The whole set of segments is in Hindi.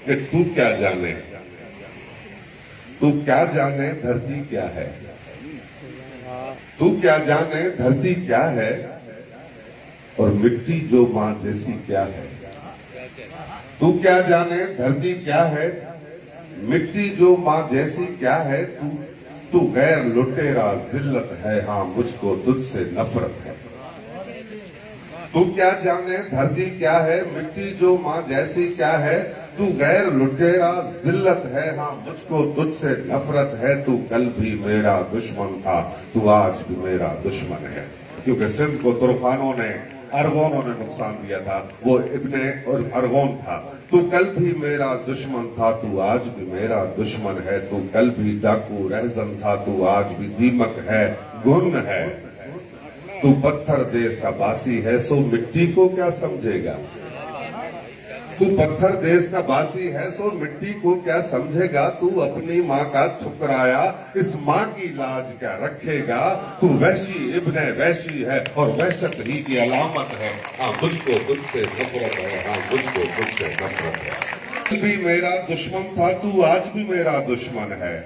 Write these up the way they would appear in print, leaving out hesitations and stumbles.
कि तू क्या जाने, तू क्या जाने धरती क्या है, तू क्या जाने धरती क्या है, और मिट्टी जो मां जैसी क्या है। तू क्या जाने धरती क्या है, मिट्टी जो मां जैसी क्या है। तू तू गैर लुटेरा जिल्लत है, हाँ मुझको तुझसे नफरत है। तू क्या जाने धरती क्या है, मिट्टी जो मां जैसी क्या है। तू गैर लुटेरा जिल्लत है, हाँ मुझको तुझसे नफरत है। तू कल भी मेरा दुश्मन था, तू आज भी मेरा दुश्मन है। क्योंकि सिंध को तुर्खानों ने, अरगोनों ने नुकसान दिया था, वो इब्ने और अरगोन था। तू कल भी मेरा दुश्मन था, तू आज भी मेरा दुश्मन है। तू कल भी डाकू रहजन था, तू आज भी दीमक है, घुन है। तू पत्थर देश का बासी है, सो मिट्टी को क्या समझेगा। तू पत्थर देश का बासी है, सो मिट्टी को क्या समझेगा। तू अपनी माँ का ठुकराया, इस माँ की लाज क्या रखेगा। तू वैशी इब्ने वैशी है, और वहशत ही की अलामत है। हाँ मुझको तुझसे नफरत है, हाँ मुझको तुझसे नफरत है। कल भी मेरा दुश्मन था, तू आज भी मेरा दुश्मन है।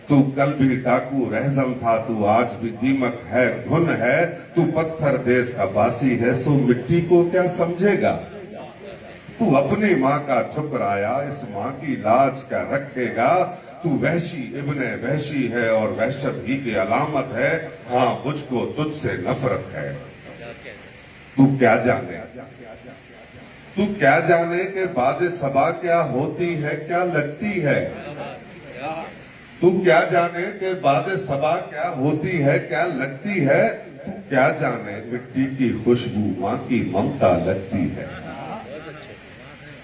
तू कल भी डाकू रहजन था, तू आज भी दीमक है, घुन है। तू पत्थर देश का बासी है, सो मिट्टी को क्या समझेगा। तू अपनी माँ का ठुकराया, इस माँ की लाज क्या रखेगा। तू वहशी इब्ने वहशी है, और वहशत ही की अलामत है। हाँ मुझको तुझसे नफरत है। तू क्या जाने, तू क्या जाने के बाद सबा क्या होती है, क्या लगती है। तू क्या जाने के बाद सबा क्या होती है, क्या लगती है। तू क्या जाने मिट्टी की खुशबू माँ की ममता लगती है।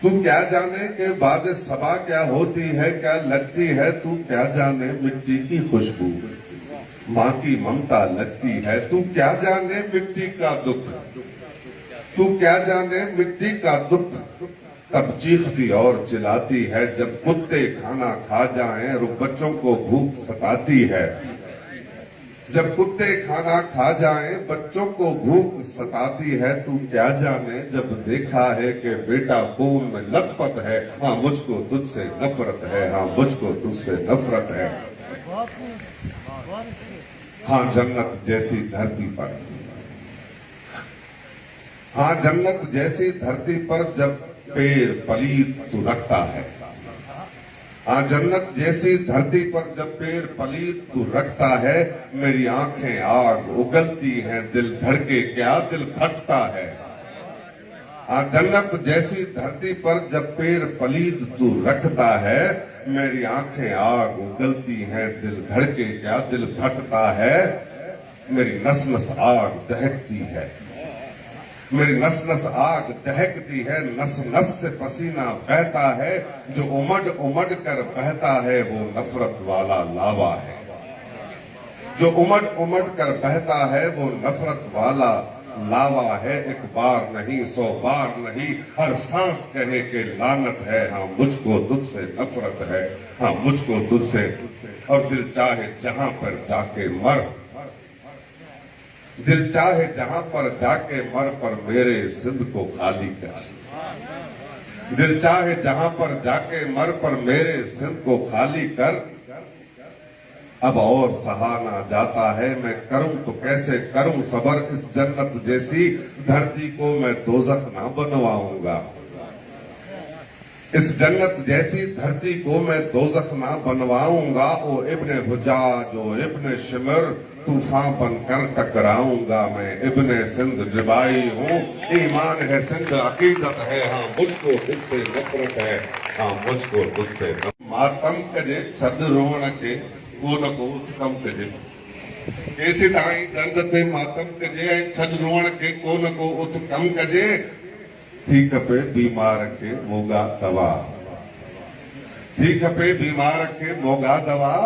तू क्या जाने के बाद सबा क्या होती है, क्या लगती है। तू क्या जाने मिट्टी की खुशबू माँ की ममता लगती है। तू क्या जाने मिट्टी का दुख, तू क्या जाने मिट्टी का दुख। तब चीखती और चिल्लाती है, जब कुत्ते खाना खा जाएं और बच्चों को भूख सताती है। जब कुत्ते खाना खा जाएं, बच्चों को भूख सताती है। तू क्या जाने जब देखा है कि बेटा खून में लथपथ है। हाँ मुझको तुझसे नफरत है, हाँ मुझको तुझसे नफरत है। हाँ जन्नत जैसी धरती पर, हाँ जन्नत जैसी धरती पर जब पेड़ पलीत तू रखता है। हाँ जन्नत जैसी धरती पर जब पेड़ पलीत तू रखता है। मेरी आंखें आग उगलती हैं, दिल धड़के क्या दिल फटता है। हाँ जन्नत जैसी धरती पर जब पेड़ पलीत तू रखता है। मेरी आंखें आग उगलती हैं, दिल धड़के क्या दिल फटता है। मेरी नस नस आग दहकती है, मेरी नस नस आग दहकती है। नस नस से पसीना बहता है, जो उमड़ उमड़ कर बहता है वो नफरत वाला लावा है। जो उमड़ उमड़ कर बहता है वो नफरत वाला लावा है। एक बार नहीं 100 बार नहीं, हर सांस कहे के लानत है। हाँ मुझको तुझसे नफरत है, हाँ मुझको तुझसे। और दिल चाहे जहां पर जाके मर, दिल चाहे जहां पर जाके मर, पर मेरे सिंध को खाली कर। दिल चाहे जहां पर जाके मर, पर मेरे सिंध को खाली कर। अब और सहा ना जाता है, मैं करूं तो कैसे करूं सबर। इस जन्नत जैसी धरती को मैं दोजख ना बनवाऊंगा। इस जन्नत जैसी धरती को मैं दोजख ना बनवाऊंगा। ओ इब्ने हुजाज, ओ इब्ने शिमर, तूफान बनकर टकराऊंगा मैं। इब्ने सिंध जबाई हूँ, ईमान है सिंध अकीदत है। हाँ मुझको तुझसे नफरत है, हाँ मुझको तुझसे। मातम कजे छद रोवण के को न को कम कजे, केसी ताई दर्द ते मातम कजे छद रोवण के को न को उत कम कजे। थी खपे बीमार के मोगा दवा, थी खपे बीमार के मोगा दवा।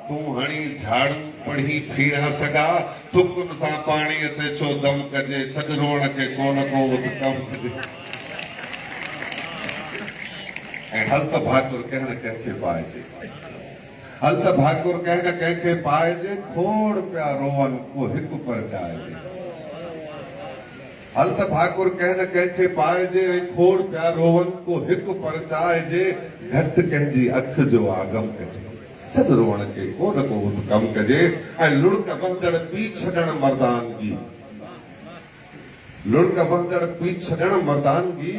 तू हणी झाड़ू पढ़ी फीण सगा, तुकुन सा पानी ते छो दम कजे। छद रोवण के कोन को उत कम कजे। ऐं हल त भाकुर कहण कंहिंखे पाइजे, हल त भाकुर कहण कंहिंखे पाइजे। खोड़ पिया रोवन को हिकु पर चाइजे। हल त ठाकुर कंहिं न कंहिंखे पाइजे, खोड़ पिया रोवन को हिकु परचाइजे, घटि कंहिंजी अखि जो आगम कजे, छॾ रोअण खे को न को कम कजे, ऐं लुड़क बंदड़ पी छॾण मर्दानगी, लुड़क बंदड़ पी छॾण मर्दानगी,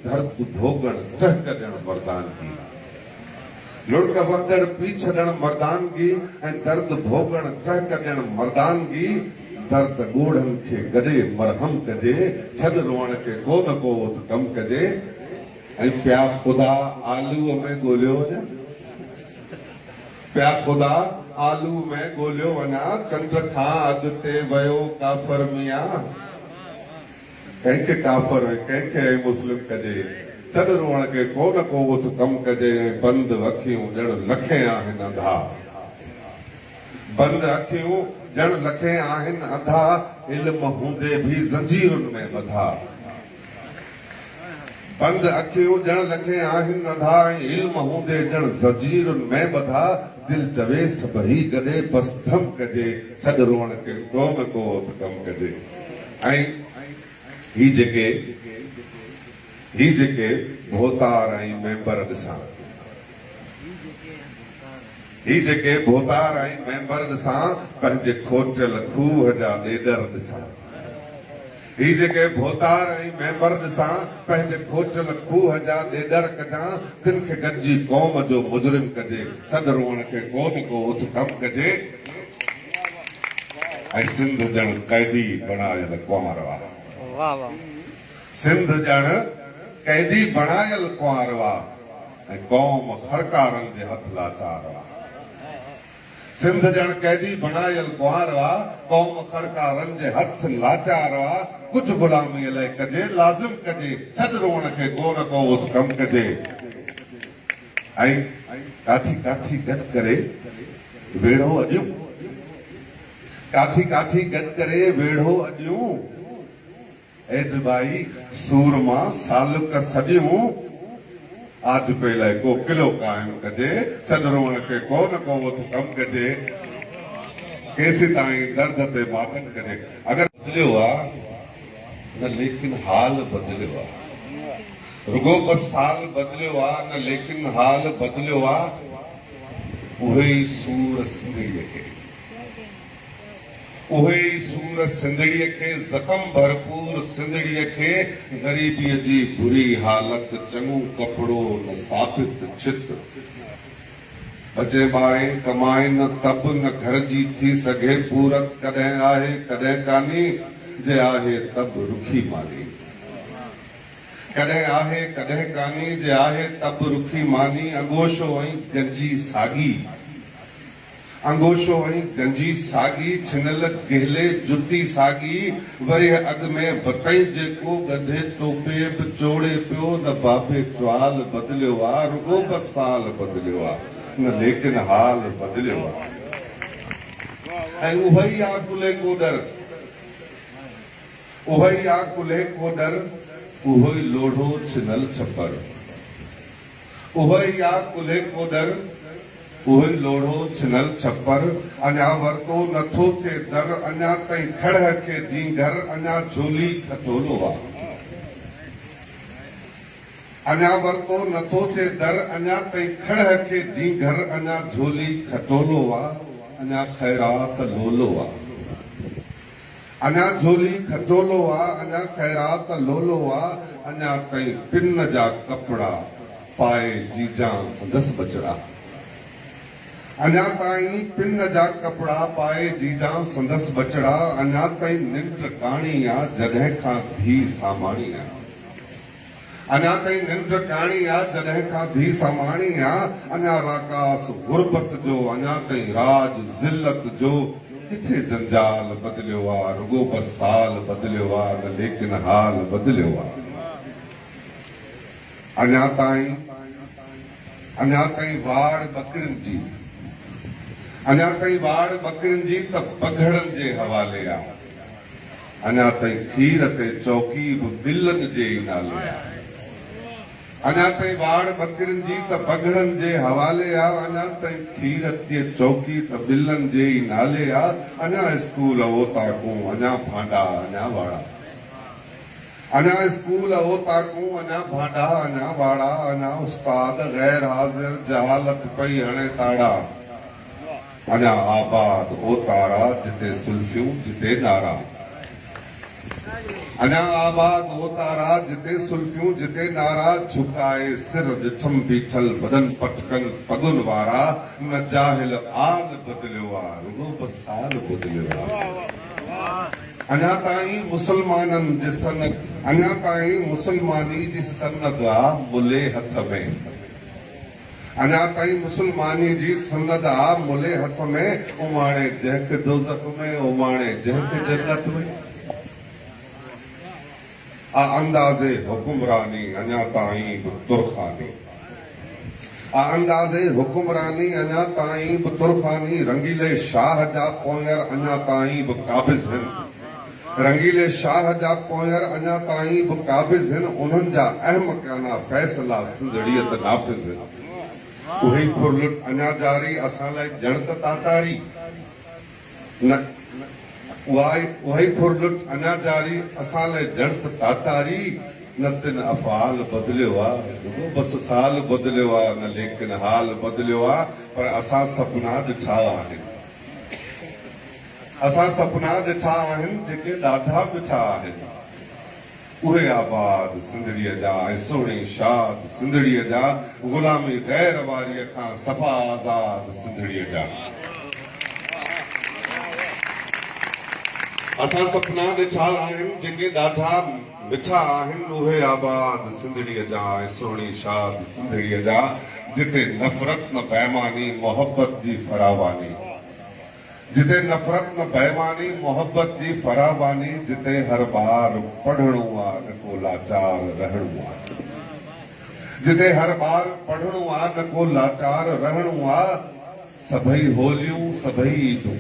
दर्द भोगण टह कढण मर्दानगी, लुड़क बंदड़ पी छॾण मर्दानगी, ऐं दर्द भोगण टह कढण मर्दानगी, दर्द ॻोढ़नि खे गॾे मरहम कजे, छॾ रोअण खे को न को कम कजे, ऐं प्या ख़ुदा आलूअ में ॻोल्हियो वञा, प्या ख़ुदा आलू में ॻोल्हियो वञा, चंड खां अॻिते वियो काफ़र मियां, कंहिंखे काफ़र कंहिंखे मुस्लिम कजे, छॾ रोअण खे को न को कम कजे, बंद अखियूं ॼण लखे आहिनि अंधा, बंद अखियूं ॼण लखे आहिनि अंधा, इल्म हूंदे भी ज़ंजीरुनि में ॿधा, बंद अखियूं ॼण लखे आहिनि अंधा, इल्म हूंदे ॼण ज़ंजीरुनि में ॿधा, दिल चवे सभई गॾे बस धम कजे, छॾ रोअण खे को न को कम कजे। ऐं ही जेके भोतार ऐं मेंबर ॾिसां, ही जेके भोतार ऐं मेंबर ॾिसां, पंहिंजे खोटियल खूह जा ॾेडर ॾिसां, ही जेके भोतार ऐं मेंबर ॾिसां, पंहिंजे खोटियल खूह जा ॾेडर कजां, तिन खे गॾिजी क़ौम जो मुजरिम कजे, छॾ रोअण खे को न को कम कजे, ऐं सिंध ॼण क़ैदी बणायल कुंवारवा, सिंध ॼण कैदी बणायल कुंवारवा, ऐं क़ौम खरकारनि जे हथ लाचारवा, सिंध ॼण कैदी बणायल कुंवारवा, क़ौम खरकारनि जे हथ लाचारवा, कुझु गुलामीअ लाइ कजे, लाज़िम कजे, छॾ रोअण खे को न को कम कजे, ऐं काथी काथी गॾु करे वेढ़ो अॼु, काथी काथी गॾु करे वेढ़ो अॼु, एजबाई सूरमा सालुक सॼियूं, आज पहले को किलो कायम कजे, छॾ रोअण खे को न को कम कजे, केसि ताईं दर्द ते मातम कजे। अगर बदिलियो आहे न लेकिन हाल बदिलियो आहे, रुगो बस साल बदिलियो आहे न लेकिन हाल बदिलियो आहे, उहे ई सूर सिंधड़ीअ खे, उहे ई सूर सिंधड़ीअ खे, ज़ख़म भरपूर सिंधड़ीअ खे, ग़रीबीअ जी बुरी हालत, चङो कपिड़ो न साबित छित, बचे ॿारे कमाए न तब न घर जी थी सघे पूरत, कॾहिं आहे कॾहिं कान्हे, जे आहे तब रुखी मानी, कॾहिं आहे कॾहिं कान्हे, जे आहे तब रुखी मानी, अंगोशो ऐं गंजी सागी, अंगोशो ऐं गंजी सागी, छिनल गहले जुती सागी, वरी अॻ में बतई जेको गधे टोपे बि चोड़े पियो, न बाबे च्वाल बदिलियो आहे, रुगो बस साल बदिलियो आहे, न लेकिन हाल बदिलियो आहे, ऐं उहो ई आहे कुल्हे को डर, उहो ई आहे कुल्हे को डर, उहो ई लोढ़ो छिनल छपर, उहो ई आहे कुल्हे को डर, उहो ई लोढ़ो छिनल छपर, अञा वरतो नथो थिए दर, अञा ताईं खड़ खे ढींघर, अञा झोली खटोलो आहे, अञा वरतो नथो थिए दर, अञा ताईं खड़ खे ढींघर, अञा झोली खटोलो आहे, अञा ख़ैरात लोलो आहे, अञा झोली खटोलो आहे, अञा ख़ैरात लोलो आहे, अञा ताईं पिन जा कपिड़ा पाए जीजां संदसि बचड़ा, अञा ताईं पिन जा कपिड़ा पाए जीजां संदसि बचड़ा, अञा ताईं निंड काणी आहे जॾहिं खां धी सामाणी आहे, अञा ताईं निंड काणी आहे जॾहिं खां धी सामाणी आहे, अञा राकास गुरबत जो, अञा ताईं राज ज़िल्लत जो, किथे जंजाल बदिलियो आहे, रुगो बस साल बदिलियो आहे, न लेकिन हाल बदिलियो आहे, अञा ताईं वाड़ बकरियुनि जी, अञा ताईं वाड़ बकरियुनि जी त पघड़नि जे हवाले आहे, अञा ताईं खीर ते चौकी बि बिलनि जे ई नाले आहे, अञा ताईं वाड़ बकरियुनि जी त पघड़नि जे हवाले आहे, अञा ताईं खीर ते चौकी त बिलनि जे ई नाले आहे, अञा स्कूल ओताकूं, अञा भांडा, अञा वाड़ा, अना स्कूल ओ ताकू अना भाडा अना वाड़ा अना उस्ताद गैर हाजिर जहालत पई हणे ताड़ा अना आबाद ओ तारा जिते सुल्फियूं जिते नारा अना आबाद ओ तारा जिते सुल्फियूं जिते नारा झुकाए सिर ॾिठम बीठल बदन पटकन पगुन वारा न जाहिल आल बदलियो आ रुगो बस साल बदलियो आ अञा ताईं मुसलमाननि जी सनद अञा ताईं मुसलमानी जी सनद आ मुले हथ में अञा ताईं मुसलमानी जी सनद आ मुले हथ में उमाणे जंहिंखे दोज़ख में उमाणे जंहिंखे जन्नत में आ अंदाज़े हुकुमरानी अञा ताईं बि तुरखानी आ अंदाज़े हुकुमरानी अञा ताईं बि तुरखानी रंगीले शाह जा पोयर अञा ताईं बि क़ाबिज़ आहिनि रंगीले शाह जा पोयर अञा ताईं बि क़ाबिज़ आहिनि उन्हनि जा अहमकाना फ़ैसिला सिंधड़ीअ ते नाफ़िज़ आहिनि उहे फुरलुट अञा जारी असां लाइ ॼण त तातारी न उहे फुरलुट अञा जारी असां लाइ ॼण त तातारी न तिन अफ़ाल बदिलियो आहे रुगो बसि साल बदिलियो आहे न लेकिन हाल बदिलियो आहे पर असां सपना ॾिठा आहिनि असां सपना ॾिठा आहिनि जेके ॾाढा मिठा आहिनि उहे आबाद सिंधड़ीअ जा ऐं सुहिणी शाद सिंधड़ीअ जा ग़ुलामी गैर वारीअ खां सफ़ा आज़ाद सिंधड़ीअ जा असां सपना ॾिठा आहिनि जेके ॾाढा मिठा आहिनि उहे आबाद सिंधड़ीअ जा ऐं सुहिणी शाद सिंधड़ीअ जा जिते नफ़रत न बेईमानी मोहबत जी फरावानी जिते नफ़रत न बेईमानी मोहब्बत जी फरावानी जिते हर बार पढ़णो आहे न को लाचार रहणो आहे जिते हर बार पढ़णो आहे न को लाचार रहणो आहे सभई होलियूं सभई ईदूं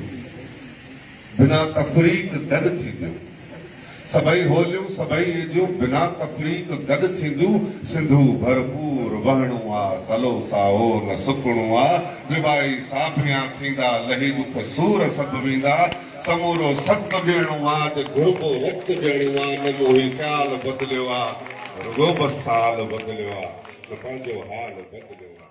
बिना तफ़रीक गॾु थींदियूं सभई होलियूं सभई ईदियूं बिना तफ़रीक गॾु थींदियूं सिंधू भरपूर वहणो आहे सलो साओ न सुकणो आहे जुबाई साभिया थींदा लही दुख सूर सभु वेंदा समूरो सत ॾियणो आहे त घुरिबो वक़्तु ॾियणो आहे न को ही ख़्याल बदिलियो आहे रुगो बसि साल बदिलियो आहे त पंहिंजो हाल बदिलियो आहे